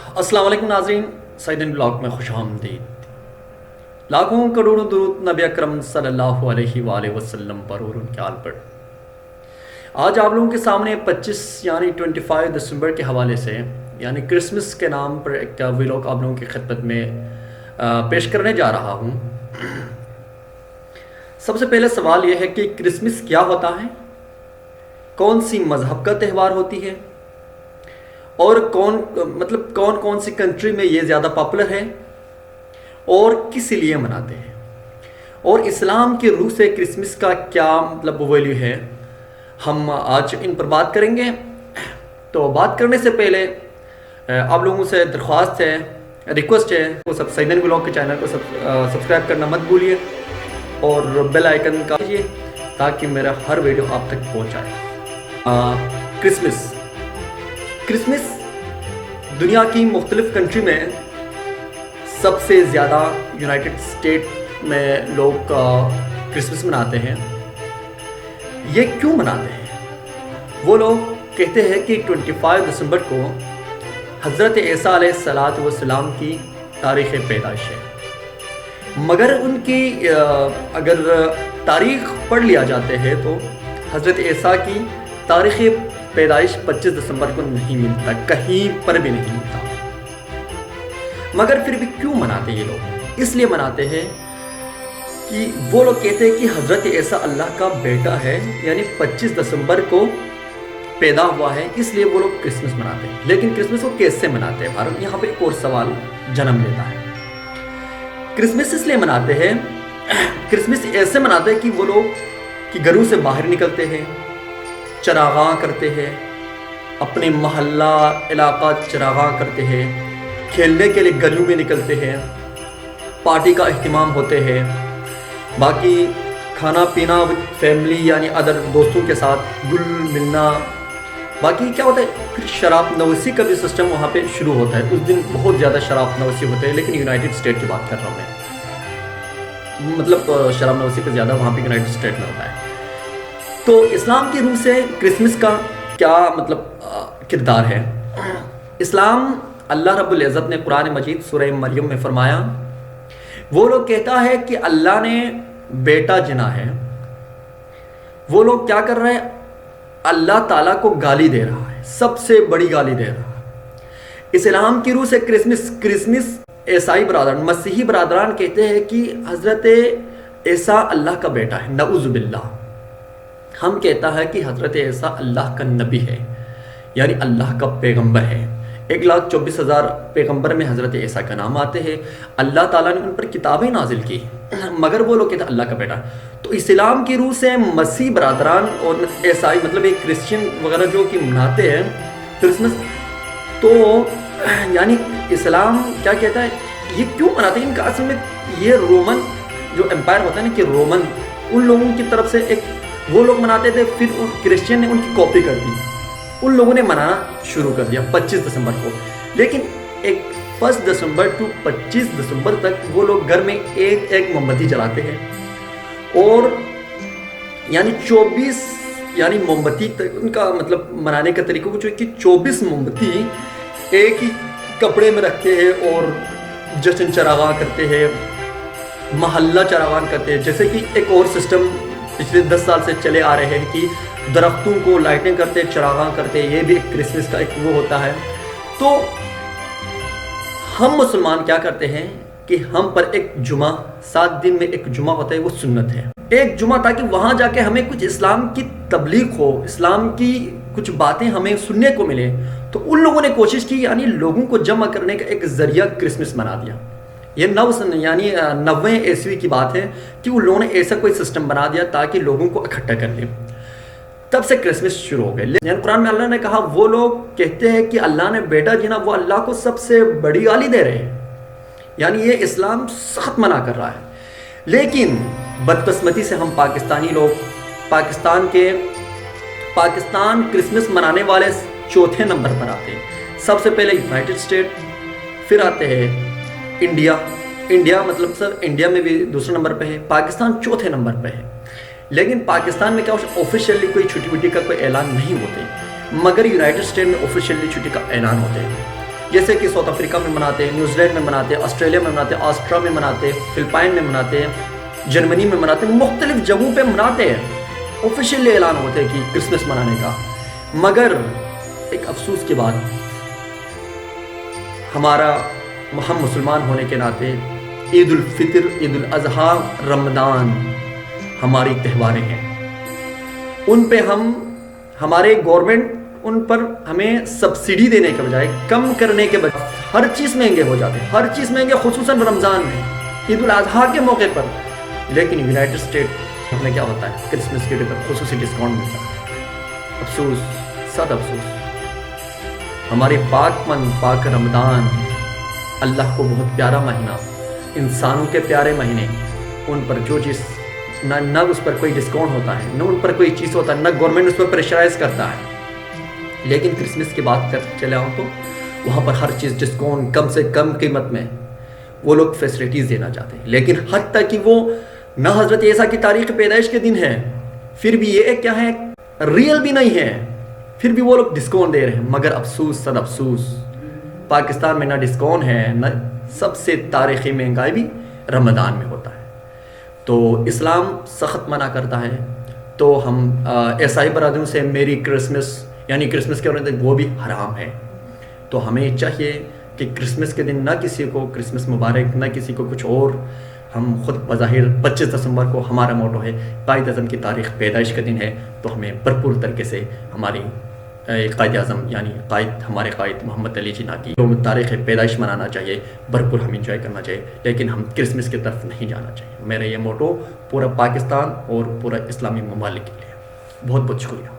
अस्सलाम वालेकुम नाज़रीन, सईदन ब्लॉग में खुश आमदीद। लाखों करोड़ों दुरूद नबी अकरम सल्लल्लाहु अलैहि वसल्लम पर और उनके आल पर। आज आप लोगों के सामने 25 यानी 25 दिसंबर के हवाले से यानी क्रिसमस के नाम पर एक व्लॉग आप लोगों की खिदमत में पेश करने जा रहा हूँ। सबसे पहले सवाल यह है कि क्रिसमस क्या होता है, कौन सी मज़हब का त्यौहार होती है और कौन कौन सी कंट्री में ये ज़्यादा पॉपुलर है और किस लिए मनाते हैं, और इस्लाम की रूह से क्रिसमस का क्या वैल्यू है, हम आज इन पर बात करेंगे। तो बात करने से पहले आप लोगों से दरख्वास्त है, रिक्वेस्ट है, वो सब सईदन ब्लॉग के चैनल को सब्सक्राइब करना मत भूलिए और बेल आइकन का कीजिए ताकि मेरा हर वीडियो आप तक पहुँच जाए। क्रिसमस दुनिया की मुख्तलिफ कंट्री में सबसे ज़्यादा यूनाइटेड स्टेट में लोग क्रिसमस मनाते हैं। ये क्यों मनाते हैं? वो लोग कहते हैं कि 25 दिसंबर को हज़रत ईसा अलैहिस्सलाम की तारीख़ पैदाइश है, मगर उनकी अगर तारीख़ पढ़ लिया जाते हैं तो हज़रत ईसा की तारीख़ पैदाइश 25 दिसंबर को नहीं मिलता, कहीं पर भी नहीं मिलता। मगर फिर भी क्यों मनाते ये लोग? इसलिए मनाते हैं कि वो लोग कहते हैं कि हज़रत ईसा अल्लाह का बेटा है, यानी 25 दिसंबर को पैदा हुआ है, इसलिए वो लोग क्रिसमस मनाते हैं। लेकिन क्रिसमस को कैसे मनाते हैं? भारत यहाँ पे एक और सवाल जन्म लेता है। क्रिसमस इसलिए मनाते हैं, क्रिसमस ऐसे मनाते हैं कि वो लोग कि घरों से बाहर निकलते हैं, चरागां करते हैं, अपने मोहल्ला इलाका चरागां करते हैं, खेलने के लिए गलियों में निकलते हैं, पार्टी का इह्तिमाम होते हैं, बाकी खाना पीना फैमिली यानी अदर दोस्तों के साथ गुल मिलना, बाकी क्या होता है फिर शराब नवसी का भी सिस्टम वहाँ पे शुरू होता है। उस दिन बहुत ज़्यादा शराब नवसी होते हैं, लेकिन यूनाइटेड स्टेट की बात कर रहा हूँ मैं, शराब नवसी का ज़्यादा वहाँ पे यूनाइटेड स्टेट में होता है। तो इस्लाम की रूह से क्रिसमस का क्या किरदार है? इस्लाम अल्लाह रब्बुल इज़्ज़त ने कुरान मजीद सूरह मरियम में फरमाया, वो लोग कहता है कि अल्लाह ने बेटा जना है। वो लोग क्या कर रहे हैं? अल्लाह ताला को गाली दे रहा है, सबसे बड़ी गाली दे रहा है। इस्लाम की रूह से क्रिसमस ईसाई बरादरान, मसीही बरादरान कहते हैं कि हज़रत ईसा अल्लाह का बेटा है, नऊज़ु बिल्लाह। हम कहता है कि हज़रत ईसा अल्लाह का नबी है, यानी अल्लाह का पैगंबर है। 1,24,000 पैगंबर में हज़रत ईसा का नाम आते हैं। अल्लाह ताला ने उन पर किताबें नाजिल की, मगर वो लोग कहते हैं अल्लाह का बेटा। तो इस्लाम की रूह से मसीह बरादरान और ईसाई एक क्रिश्चियन वगैरह जो कि मनाते हैं क्रिसमस, तो यानी इस्लाम क्या कहता है, ये क्यों मनाते हैं? इनका असल में ये रोमन जो एम्पायर होता है ना, कि रोमन उन लोगों की तरफ से एक वो लोग मनाते थे, फिर क्रिश्चियन ने उनकी कॉपी कर दी, उन लोगों ने मनाना शुरू कर दिया 25 दिसंबर को। लेकिन 1 दिसंबर टू 25 दिसंबर तक वो लोग घर में एक मोमबत्ती जलाते हैं, और यानी 24 यानी मोमबत्ती तक उनका मनाने का तरीका कुछ है कि 24 मोमबत्ती एक ही कपड़े में रखे हैं और जश्न चरागां करते हैं, महल्ला चरागां करते हैं। जैसे कि एक और सिस्टम पिछले 10 साल से चले आ रहे हैं कि दरख्तों को लाइटिंग करते, चरागां करते, ये भी एक क्रिसमस का एक वो होता है। तो हम मुसलमान क्या करते हैं कि हम पर एक जुमा, 7 दिन में एक जुमा होता है, वो सुन्नत है, एक जुमा, ताकि वहाँ जाके हमें कुछ इस्लाम की तबलीग हो, इस्लाम की कुछ बातें हमें सुनने को मिले। तो उन लोगों ने कोशिश की, यानी लोगों को जमा करने का एक ज़रिया क्रिसमस बना दिया। ये 90 ईस्वी की बात है कि उन लोगों ने ऐसा कोई सिस्टम बना दिया ताकि लोगों को इकट्ठा कर ले। तब से क्रिसमस शुरू हो गए। लेकिन कुरान में अल्लाह ने कहा, वो लोग कहते हैं कि अल्लाह ने बेटा जिना, वो अल्लाह को सबसे बड़ी गाली दे रहे हैं, यानी ये इस्लाम सख्त मना कर रहा है। लेकिन बदकिस्मती से हम पाकिस्तानी लोग पाकिस्तान क्रिसमस मनाने वाले चौथे नंबर पर आते हैं। सबसे पहले यूनाइटेड स्टेट, फिर आते हैं इंडिया इंडिया में भी दूसरे नंबर पे है, पाकिस्तान चौथे नंबर पे है। लेकिन पाकिस्तान में क्या ऑफिशियली कोई छुट्टी वुट्टी का कोई ऐलान नहीं होते, मगर यूनाइटेड स्टेट में ऑफिशियली छुट्टी का ऐलान होते हैं। جیسے کہ ساؤتھ افریقہ میں مناتے ہیں، نیوزی لینڈ میں مناتے ہیں، آسٹریلیا میں مناتے ہیں، آسٹرا میں مناتے ہیں، فلپائن میں مناتے ہیں، جرمنی میں مناتے ہیں، مختلف جگہوں پہ مناتے ہیں، آفیشیلی اعلان ہوتے ہیں کہ کرسمس منانے کا۔ مگر ایک افسوس کی بات، ہم مسلمان ہونے کے ناطے عید الفطر، عید الاضحیٰ، رمضان ہماری تہواریں ہیں، ان پہ ہمارے گورنمنٹ ان پر ہمیں سبسڈی دینے کے بجائے، کم کرنے کے بجائے ہر چیز مہنگے ہو جاتے ہیں، ہر چیز مہنگے، خصوصاً رمضان میں، عید الاضحیٰ کے موقع پر۔ لیکن یونائٹڈ اسٹیٹ میں کیا ہوتا ہے، کرسمس کے ڈے پر خصوصی ڈسکاؤنٹ ملتا ہے۔ افسوس، صد افسوس، ہمارے پاک رمضان، اللہ کو بہت پیارا مہینہ، انسانوں کے پیارے مہینے، ان پر جو چیز نہ اس پر کوئی ڈسکاؤنٹ ہوتا ہے، نہ ان پر کوئی چیز ہوتا ہے، نہ گورنمنٹ اس پر پریشرائز کرتا ہے۔ لیکن کرسمس کی بات کر چلے آؤں تو وہاں پر ہر چیز ڈسکاؤنٹ، کم سے کم قیمت میں وہ لوگ فیسلٹیز دینا چاہتے ہیں۔ لیکن حتیٰ کہ وہ نہ حضرت عیسیٰ کی تاریخ پیدائش کے دن ہے، پھر بھی یہ کیا ہے، ریئل بھی نہیں ہے، پھر بھی وہ لوگ ڈسکاؤنٹ دے رہے ہیں۔ مگر افسوس، صد افسوس، پاکستان میں نہ ڈسکاؤنٹ ہے، نہ سب سے تاریخی مہنگائی بھی رمضان میں ہوتا ہے۔ تو اسلام سخت منع کرتا ہے۔ تو ہم عیسائی برادریوں سے میری کرسمس، یعنی کرسمس کے دن وہ بھی حرام ہے۔ تو ہمیں چاہیے کہ کرسمس کے دن نہ کسی کو کرسمس مبارک، نہ کسی کو کچھ اور، ہم خود بظاہر 25 دسمبر کو ہمارا موٹو ہے قائد اعظم کی تاریخ پیدائش کا دن ہے، تو ہمیں بھرپور طریقے سے ہماری قائد اعظم یعنی ہمارے قائد محمد علی جناح کی جو تاریخ پیدائش منانا چاہیے، بھرپور ہم انجوائے کرنا چاہیے، لیکن ہم کرسمس کی طرف نہیں جانا چاہیے۔ میرا یہ موٹو پورا پاکستان اور پورا اسلامی ممالک کے لیے۔ بہت بہت شکریہ۔